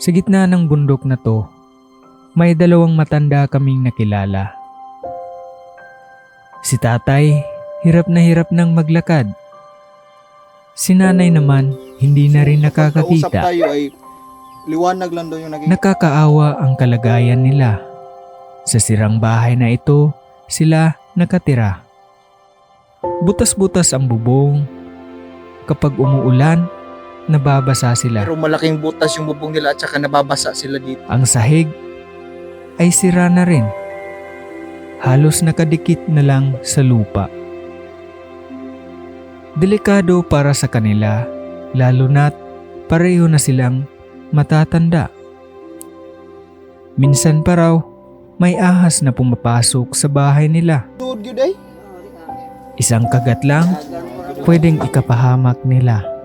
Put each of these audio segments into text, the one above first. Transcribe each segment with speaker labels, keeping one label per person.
Speaker 1: Sa gitna ng bundok na to, may dalawang matanda kaming nakilala. Si tatay, hirap ng maglakad. Si nanay naman, hindi na rin
Speaker 2: Pagkausap
Speaker 1: nakakakita.
Speaker 2: tayo ay liwanag lang daw yung naging...
Speaker 1: Nakakaawa ang kalagayan nila. Sa sirang bahay na ito, sila nakatira. Butas-butas ang bubong. Kapag umuulan, nababasa sila.
Speaker 2: Pero malaking butas yung bubong nila at saka nababasa sila dito.
Speaker 1: Ang sahig ay sira na rin. Halos nakadikit na lang sa lupa. Delikado para sa kanila, lalo na't pareho na silang matatanda. Minsan pa raw, may ahas na pumapasok sa bahay nila.
Speaker 2: Dude, yun ay.
Speaker 1: Isang kagat lang, pwedeng ikapahamak nila.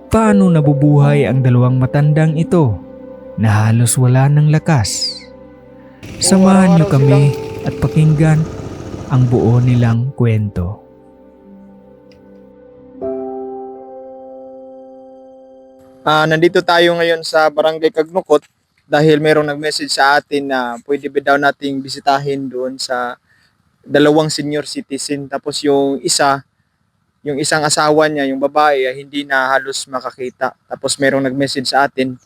Speaker 1: Paano nabubuhay ang dalawang matandang ito na halos wala ng lakas? Samahan niyo kami at pakinggan ang buo nilang kwento.
Speaker 2: Nandito tayo ngayon sa Barangay Kagnukot dahil mayroong nag-message sa atin na pwede ba daw nating bisitahin doon sa dalawang senior citizen. Tapos yung isang asawa niya, yung babae, ay hindi na halos makakita. Tapos mayroong nag-message sa atin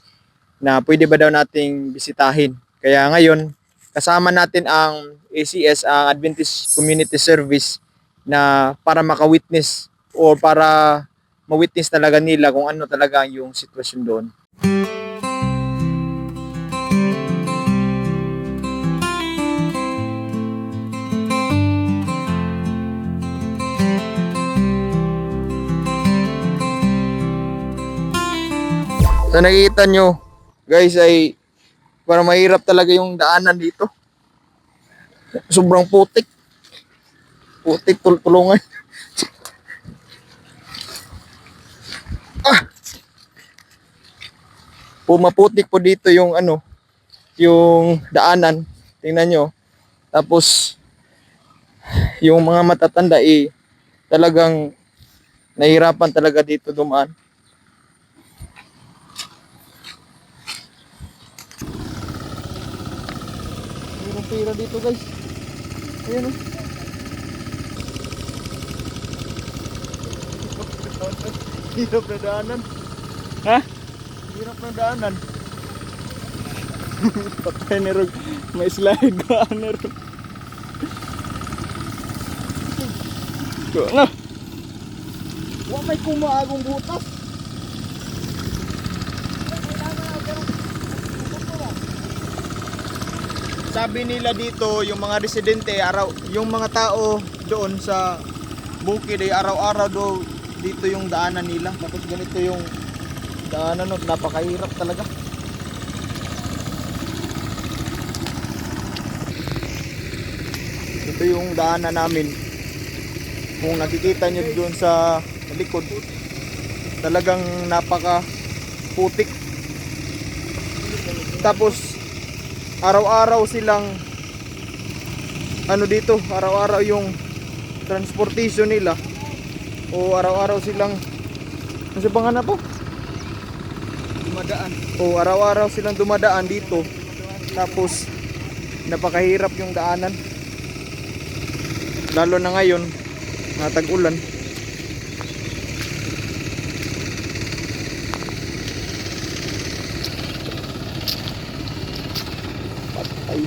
Speaker 2: na pwede ba daw nating bisitahin. Kaya ngayon, kasama natin ang ACS, ang Adventist Community Service, na para maka-witness o para ma-witness talaga nila kung ano talaga yung sitwasyon doon. So nakikita nyo guys ay parang mahirap talaga yung daanan dito. Sobrang putik. Putik, tulungan. Pumaputik po dito yung yung daanan. Tingnan nyo. Tapos yung mga matatanda talagang nahirapan talaga dito dumaan. Mayroong pira dito guys. Ayan o. Hirap na daanan.
Speaker 1: Ha?
Speaker 2: Hirap na daanan. Patay ni Rog. May slide ka ni Rog.
Speaker 1: Nga.
Speaker 2: Wa may kumaagong butas. Sabi nila dito, yung mga residente, yung mga tao doon sa bukid ay araw-araw do dito yung daanan nila. Tapos ganito yung daanan, napakahirap talaga. Ito yung daanan namin. Kung nakikita nyo doon sa likod, talagang napaka putik. Tapos araw-araw silang dito, araw-araw yung transportation nila, o araw-araw silang ano sa pangalan po? Dumadaan. O araw-araw silang dumadaan dito. Tapos napakahirap yung daanan. Lalo na ngayon, tag-ulan. Patay.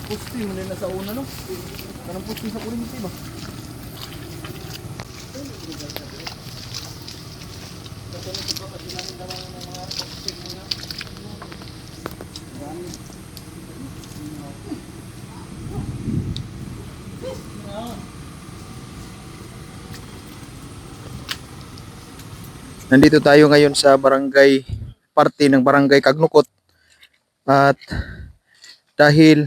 Speaker 2: Pusti mo na sa una, no? Kanang pusti sa kurinti ba? Nandito tayo ngayon sa barangay, parte ng barangay Kagnukot, at dahil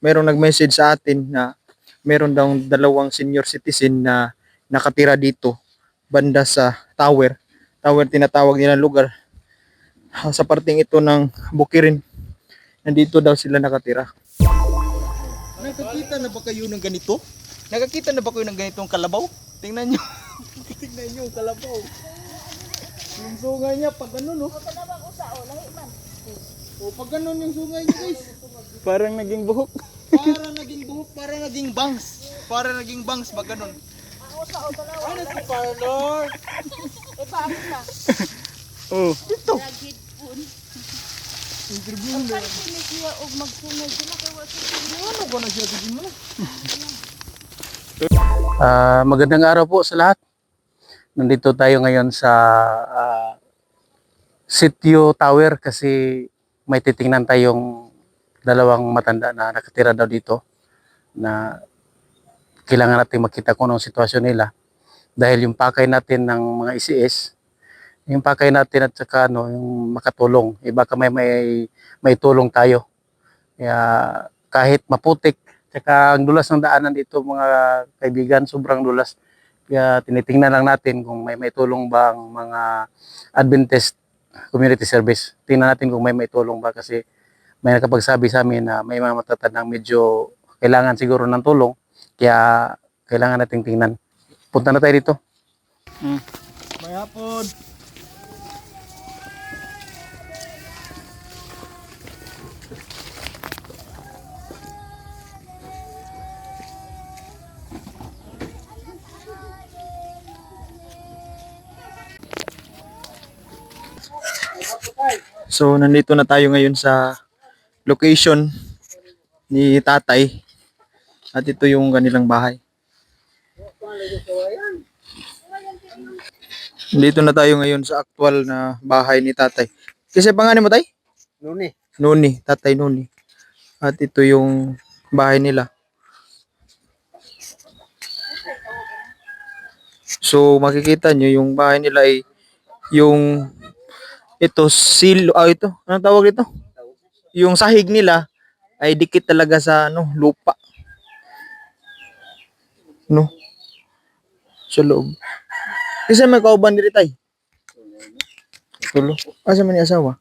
Speaker 2: mayroong nag-message sa atin na meron daw dalawang senior citizen na nakatira dito banda sa tower. Tower tinatawag nilang lugar. Sa parting ito ng Bukirin. Nandito daw sila nakatira. Nakakita na ba kayo ng ganito? Nakakita na ba kayo ng ganitong kalabaw? Tingnan nyo. Tingnan nyo yung kalabaw. Yung sungay niya, pag ano no? O pag ganun yung sungay niya guys. Parang naging buhok. Parang naging buhok, parang naging bangs. Parang naging bangs pag ganun. Ay, nagsiparlor. Oh, dito. Interview na. Ano ba na siya tigin mo?
Speaker 3: Magandang araw po sa lahat. Nandito tayo ngayon sa Sitio Tower kasi may titingnan tayong dalawang matanda na nakatira daw dito na kailangan natin makita kung anong sitwasyon nila dahil yung pakay natin ng mga ICS, yung pakay natin at saka yung makatulong, iba ka may tulong tayo. Kaya kahit maputik, saka ang dulas ng daanan dito mga kaibigan, sobrang dulas. Kaya tinitingnan lang natin kung may tulong ba ang mga Adventist Community Service. Tingnan natin kung may tulong ba kasi may nakapagsabi sa amin na may mga matatandang medyo kailangan siguro ng tulong. Kaya kailangan nating tingnan. Punta na tayo dito.
Speaker 2: May hapon. So, nandito na tayo ngayon sa location ni tatay. At ito yung kanilang bahay. Nandito na tayo ngayon sa actual na bahay ni tatay. Kasi pangalan mo tay?
Speaker 3: Nuni.
Speaker 2: Nuni, tatay Nuni. At ito yung bahay nila. So, makikita nyo yung bahay nila ay yung ito, ito, anong tawag ito? Yung sahig nila ay dikit talaga sa lupa. No? Sa loob. Kasi may kauban diri tay. Tulo. Asa man ni asawa?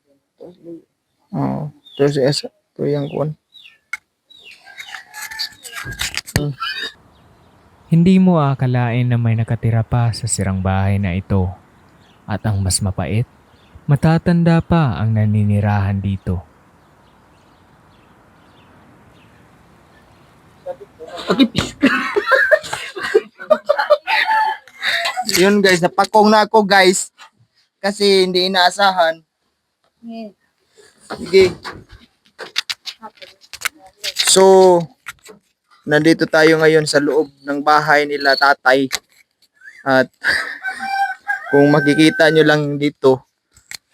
Speaker 2: Oo. Ito si asa. Ito yung kuwan.
Speaker 1: Hindi mo aakalain na may nakatira pa sa sirang bahay na ito. At ang mas mapait, matatanda pa ang naninirahan dito.
Speaker 2: Yun guys, napakong na ako guys. Kasi hindi inaasahan. Sige. So, nandito tayo ngayon sa loob ng bahay nila tatay. At kung makikita nyo lang dito,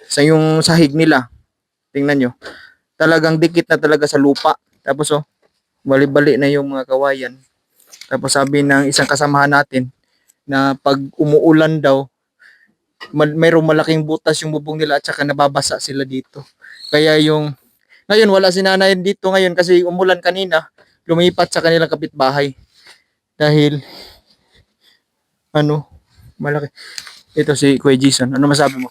Speaker 2: sa yung sahig nila, tingnan nyo, talagang dikit na talaga sa lupa. Tapos bali-bali na yung mga kawayan. Tapos sabi ng isang kasamahan natin, na pag umuulan daw, mayroong malaking butas yung bubong nila at saka nababasa sila dito. Kaya ngayon wala si nanay dito ngayon kasi umulan kanina, lumipat sa kanilang kapitbahay. Dahil, malaki. Ito si Kuya Jason. Ano masabi mo?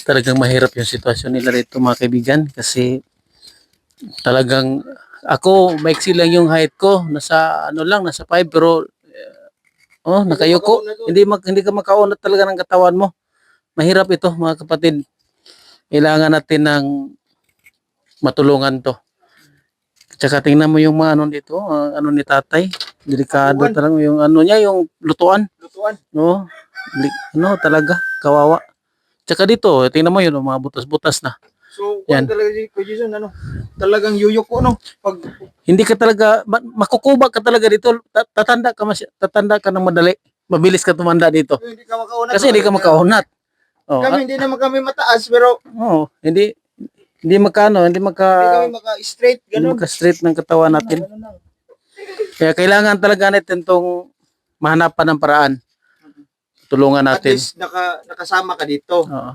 Speaker 3: Talagang mahirap yung sitwasyon nila rito mga kaibigan kasi talagang ako maiksi lang yung height ko, nasa nasa 5 pero nakayuko. Hindi ka makaunat talaga ng katawan mo. Mahirap ito mga kapatid. Kailangan natin ng matulungan to. Tsaka tingnan mo yung mga dito, ni tatay. Delikado talaga yung niya, yung lutuan.
Speaker 2: Lutuan.
Speaker 3: No? Talaga, kawawa. Tsaka dito, tingnan mo yun, mga butas-butas na.
Speaker 2: So,
Speaker 3: Yan.
Speaker 2: talaga si Kuya Jason, talagang yuyok ko, Pag,
Speaker 3: Hindi ka talaga, makukuba ka talaga dito. Tatanda ka ng madali. Mabilis ka tumanda dito.
Speaker 2: hindi ka makaunat.
Speaker 3: Kasi hindi ka makaunat. Oh,
Speaker 2: Kami hindi naman kami mataas, pero
Speaker 3: hindi
Speaker 2: hindi kami maka-straight,
Speaker 3: hindi
Speaker 2: ganun.
Speaker 3: maka-straight ng katawan natin. Kaya kailangan talaga natin tong mahanapan ng paraan. Tulungan
Speaker 2: At
Speaker 3: natin.
Speaker 2: least nakasama ka dito,
Speaker 3: Oo.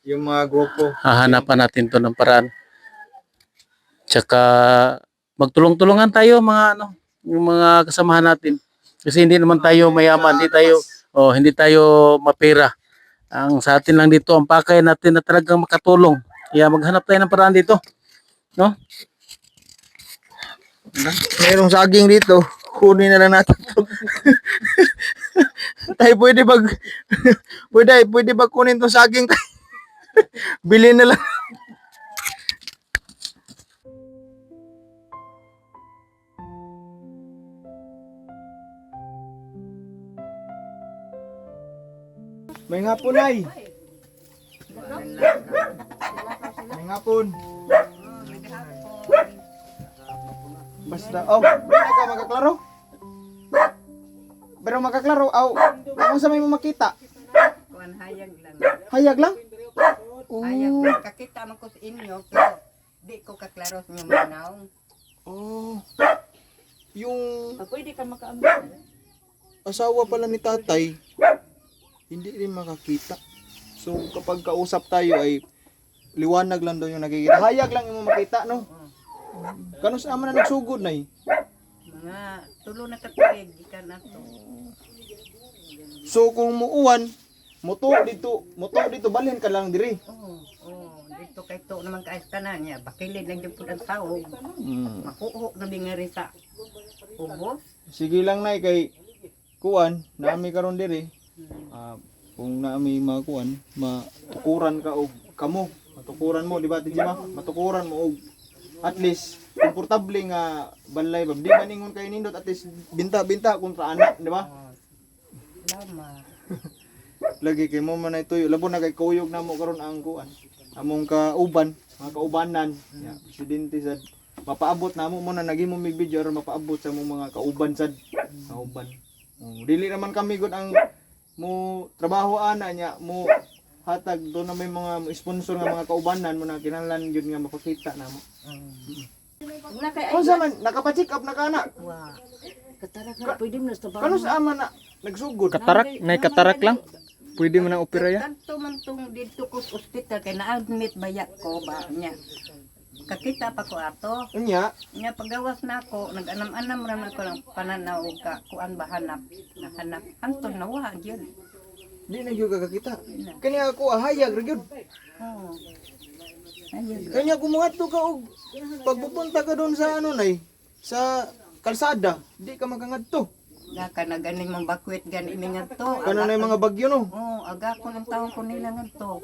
Speaker 2: yung mga grupo.
Speaker 3: Hahanapan natin to ng paraan. Tsaka magtulong-tulungan tayo mga yung mga kasamahan natin. Kasi hindi naman tayo mayaman, hindi tayo mapera. Ang sa atin lang dito, ang pakay natin na talagang makatulong. Kaya maghanap tayo ng paraan dito. No?
Speaker 2: Mayroong saging dito. Kunin na lang natin to. Tayo pwede ba kunin tong saging tayo? Bilhin na lang. May hapon ay. May hapon. Basta, hindi ka makaklaro. Pero makaklaro, ano sa may mo makita?
Speaker 4: Kuan hayag lang.
Speaker 2: Hayag lang?
Speaker 4: Hayag lang. Kakita man ko sa inyo, pero di ko kaklaro sa inyo manaw.
Speaker 2: Oh. Yung
Speaker 4: Pwede ka makaambil.
Speaker 2: asawa pala ni tatay, hindi rin makakita. So kapag kausap tayo ay liwanag lang daw yung nakikita. Hayag lang yung makita, no? Kano sa ama na nagsugod na
Speaker 4: Mga tulo na katuig, ikan na to.
Speaker 2: So kung muuwan, moto dito, balhin ka lang diri.
Speaker 4: Dito kay to naman kaayos tanan niya. Bakilid lang yung pudang sahog. Makuho na bingari sa ubos.
Speaker 2: Sige lang nay kay kuan, naami karon diri. Kung naami mga kuan, matukuran ka og kamo. Matukuran mo, di ba Tijima? Matukuran mo og at least komportable nga balay ba. Di man ingon kay nindot at least binta kung sa anak, di ba?
Speaker 4: Lama.
Speaker 2: Lagi kay mo man ay tuyo. Labo na kay kuyog na mo karon ang kuan. Among kauban, mga kaubanan. Presidente sad mapaabot na mo muna naging mo mig video aron mapaabot sa mong mga kauban sad. Kauban. Dili naman kami gud ang mo trabaho ana nya mo hatag do na may mga sponsor nga mga kaubanan mo na kinahanglan gyud nga mapakita na mo. Unsa man nakapa-check up na kana?
Speaker 4: Wa. Katarak na pwede mo sa
Speaker 2: Kano sa ama na nagsugod?
Speaker 1: Katarak lang. Pwede mo na opera ya.
Speaker 4: Kanto man tong dito ko sa ospital kay na-admit bayak ko ba niya. Kakita pa ko ato.
Speaker 2: Unya,
Speaker 4: Nya pagawas na ako, nag-anam-anam ram ako ng pananaw ka kuan ba hanap. Nahanap. Anton nawa gyud.
Speaker 2: di na gyud kakita. Kani ako hayag ra gyud.
Speaker 4: Oh. Ayun.
Speaker 2: Kanya kumangadto ka og pagpupunta ka doon sa ano nay sa kalsada, di ka makangadto.
Speaker 4: Naka na ganing mong bakwit gani nga to.
Speaker 2: Kana na yung mga bagyo no.
Speaker 4: Aga ko ng taon ko nila nga to.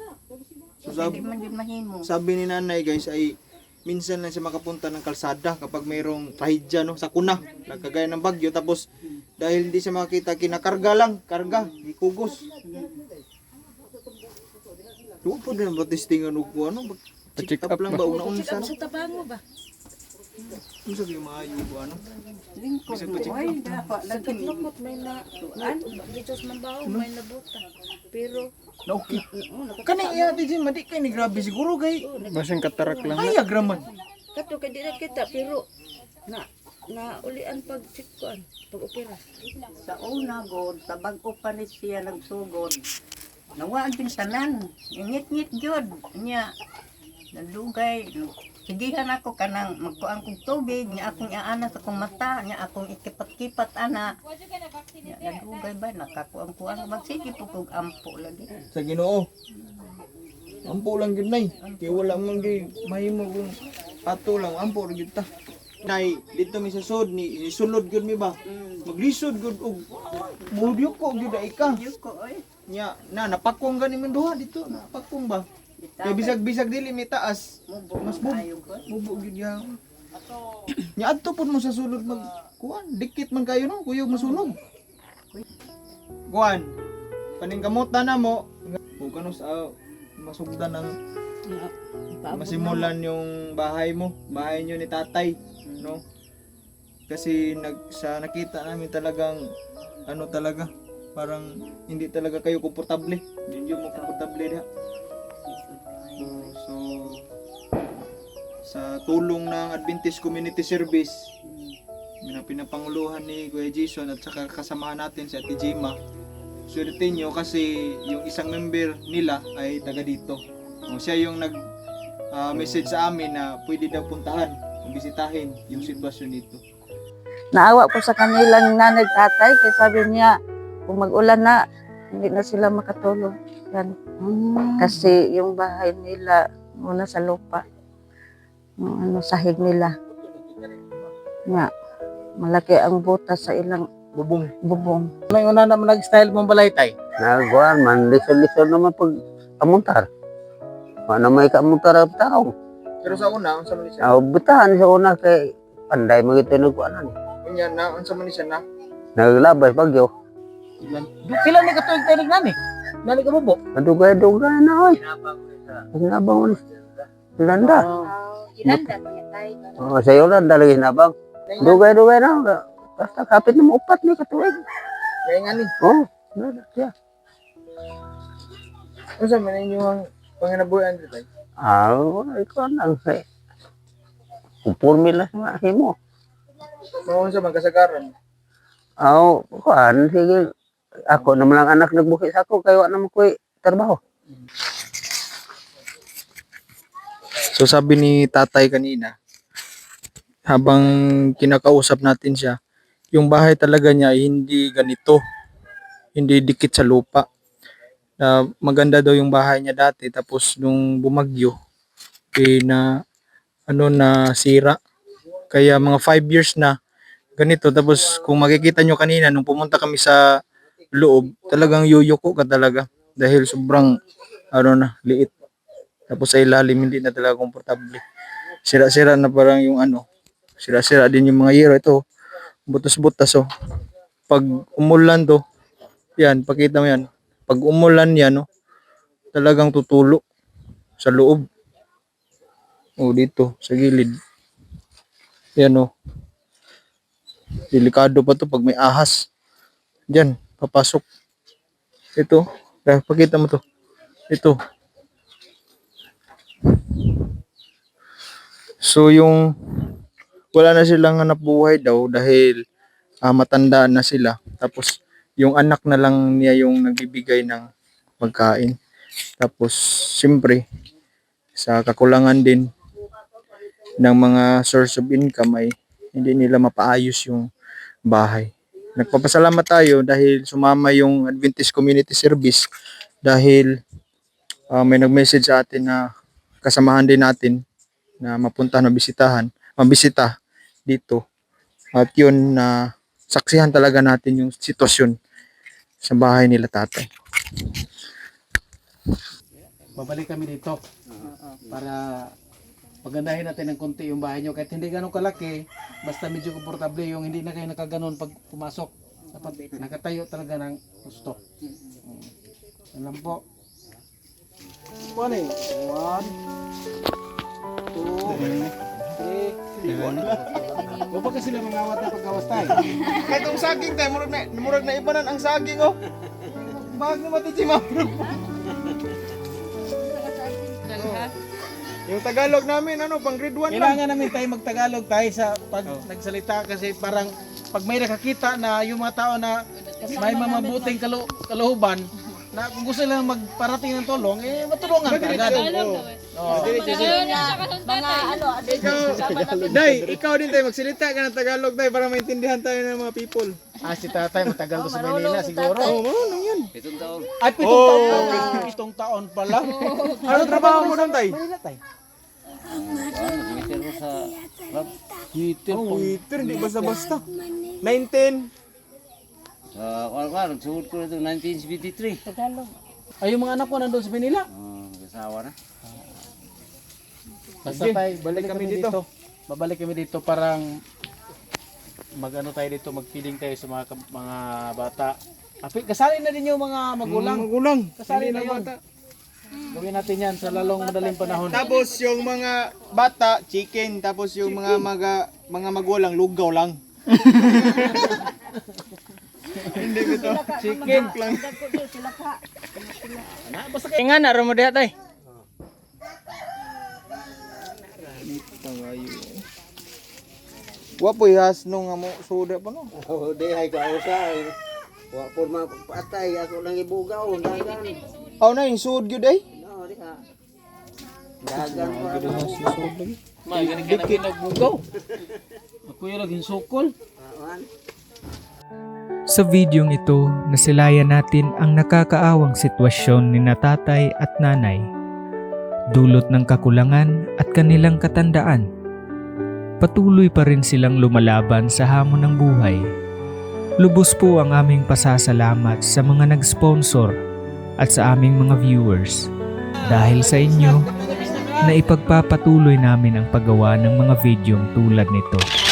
Speaker 2: So,
Speaker 4: Hindi man yun mahimo.
Speaker 2: sabi ni nanay guys ay minsan lang siya makapunta ng kalsada kapag mayroong trahedya no sa kuna, kagaya ng bagyo tapos dahil hindi siya makita kinakarga lang, gikugos. Duwa po din ba testingan og ano, check up lang ba una-unsa no?
Speaker 5: Sa tabango ba?
Speaker 2: Unsa gyud maayo ko ano?
Speaker 4: Lingkod mo. Ay, dapat
Speaker 5: Sa
Speaker 4: lagi.
Speaker 5: Katlukot may na dito sa Mambaw may nabuta. Pero
Speaker 2: Na okay. Kani iya di Jim, di kay ni grabe siguro kay
Speaker 1: Basing katarak lang.
Speaker 2: hayag raman.
Speaker 5: kato kay di na kita pero na ulian pag chikuan, pag opera.
Speaker 4: Sa una god, sa bag-o pa ni siya nagsugod. Nawaan din tanan. Ngit-ngit gyud. Nya nalugay. Sigihan ako kanang magkuang kong tubig, nya akong iaana sa kong mata, nya akong ikipat-kipat ana. Nya nalugay ba nakakuang-kuang ba sige po kog ampo lagi.
Speaker 2: Sa Ginoo. Ampo lang gyud nay. Kay wala man gyud mahimo kung ato lang ampo ra gyud ta. Nay, dito mi sa sud ni sulod gyud mi ba? Maglisod gyud og budyo ko gyud ay ka.
Speaker 4: Yus ko oy.
Speaker 2: Nya napakong gani man duha dito, napakong ba? Kay bisag-bisag dili mi taas. Mas bug.
Speaker 4: Ayo ko.
Speaker 2: Bubo gyud ya. Nya adto pud mo sa sulod mag kuan, dikit man kayo no, kuyog masunog. Kuan. Kaning kamutan na mo, kung kano sa masugdan ng masimulan yung bahay mo, bahay nyo ni tatay, no? Kasi nakita namin talagang ano talaga, parang hindi talaga kayo komportable. Hindi mo komportable diha. So sa tulong ng Adventist Community Service, pinapanguluhan ni Kuya Jason at saka kasamahan natin si Ate Jima. Swerte nyo kasi yung isang member nila ay taga dito. Siya yung message sa amin na pwede daw puntahan o bisitahin yung sitwasyon dito.
Speaker 5: naawa ko sa kanilang nanay tatay kasi sabi niya kung mag-ulan na hindi na sila makatulog. Yan. Kasi yung bahay nila muna sa lupa. Yung sahig nila. Nga, malaki ang butas sa ilang
Speaker 2: Bubong.
Speaker 5: bubong.
Speaker 3: Ano yung una naman nag-style mong balay tay?
Speaker 6: Nagawa man, lison-lison naman pag amuntar. Ano may kamuntar ang tao.
Speaker 2: Pero sa una, unsa man ni siya?
Speaker 6: Butahan sa una kay panday mo ito nagkuanan.
Speaker 2: Unya na, unsa man ni siya na?
Speaker 6: Naglabas bagyo.
Speaker 3: Kailan ni katuig tayo nani? Nani ka bubo?
Speaker 6: Dugay-dugay na oy. Hinabang mo. Landa. Sa iyo lang lagi hinabang. Dugay-dugay na. Basta kapit na mo upat ni katuig.
Speaker 2: Kaya nga ni.
Speaker 6: Oh, nada siya.
Speaker 2: Unsa man inyong panginabuhian dito tay?
Speaker 6: Ikaw lang kay. Kupurmi lang sa himo.
Speaker 2: Mao unsa man kasagaran?
Speaker 6: Kuan sige. Ako naman ang anak nagbuhi sa ako kaya naman ko trabaho.
Speaker 2: So sabi ni tatay kanina, habang kinakausap natin siya, yung bahay talaga niya ay hindi ganito. Hindi dikit sa lupa. Maganda daw yung bahay niya dati, tapos nung bumagyo, na sira. Kaya mga 5 years na ganito. Tapos kung makikita nyo kanina, nung pumunta kami sa loob, talagang yuyuko ka talaga. Dahil sobrang, liit. Tapos sa ilalim, hindi na talaga komportable. Sira-sira na parang yung sira-sira din yung mga yero. Ito, butas-butas oh. Pag umulan to, yan, pakita mo yan. Pag umulan yan, talagang tutulo sa loob. Dito, sa gilid. Yan delikado pa to pag may ahas. Diyan, papasok. Ito, pakita mo to. Ito. So yung wala na silang hanap buhay daw dahil matanda na sila. Tapos yung anak na lang niya yung nagbibigay ng pagkain. Tapos siyempre sa kakulangan din ng mga source of income ay hindi nila mapaayos yung bahay. Nagpapasalamat tayo dahil sumama yung Adventist Community Service dahil may nag-message sa atin na kasamahan din natin na mabisita dito. At yun na saksihan talaga natin yung sitwasyon sa bahay nila tatay.
Speaker 3: Babalik kami dito para pagandahin natin ng konti yung bahay nyo. Kahit hindi ganun kalaki, basta medyo komportable yung hindi na kayo nakaganon pag pumasok. Dapat nakatayo talaga ng gusto. Yan lang po. One, 1, 2, 3. Huwag pa kasi na mga awat na pagkawas tayo.
Speaker 2: Kahit yung saging tayo, murag na ibanan ang saging Bahag na mati si Yung Tagalog namin, pang grade 1 lang.
Speaker 3: Kailangan namin tayo magtagalog tayo sa pag nagsalita kasi parang pag may nakakita na yung mga tao na may mamabuting kalooban na kung gusto lang magparating ng tulong, matulungan ka agad.
Speaker 2: Ikaw din tayo, magsalita ka ng Tagalog tayo para maintindihan tayo ng mga people.
Speaker 3: Si tatay matagal to sa Manila siguro.
Speaker 2: Marunong yan.
Speaker 3: 7 taon. Ay, 7 taon. 7 taon pala.
Speaker 2: Ano trabaho mo doon tayo?
Speaker 3: Manila tayo.
Speaker 6: Meter ko sa
Speaker 2: Waiter, hindi basta-basta. 19.
Speaker 6: Nagsuhod ko ito 1973.
Speaker 3: Ay, yung mga anak ko nandun sa Manila.
Speaker 6: Kasawa na.
Speaker 3: Basta
Speaker 2: Sige,
Speaker 3: tayo,
Speaker 2: balik kami dito.
Speaker 3: Babalik kami dito parang tayo dito, mag-feeding tayo sa mga bata. Kasali na din yung mga magulang.
Speaker 2: Magulang.
Speaker 3: Kasali
Speaker 2: Hindi
Speaker 3: na yun. Gawin natin yan sa lalong madaling panahon.
Speaker 2: Tapos yung mga bata, chicken. Tapos yung mga magulang, lugaw lang. Hindi ko to.
Speaker 3: Chicken.
Speaker 2: Joke lang.
Speaker 3: Basta kayo nga na, mo diha tayo.
Speaker 2: Wapoy has nung mo suda pa no.
Speaker 6: Di ay ka usay. Wa po mapatay ako lang ibugaw dagan.
Speaker 2: Aw na yung sud gyud ay.
Speaker 6: No, di ha. Dagan pa.
Speaker 3: May ganun ka na ginagbugaw. Ako yung laging sukol.
Speaker 1: Sa videong ito, nasilayan natin ang nakakaawang sitwasyon ni na tatay at nanay, dulot ng kakulangan at kanilang katandaan. Patuloy pa rin silang lumalaban sa hamon ng buhay. Lubos po ang aming pasasalamat sa mga nag-sponsor at sa aming mga viewers. Dahil sa inyo, na ipagpapatuloy namin ang paggawa ng mga videong tulad nito.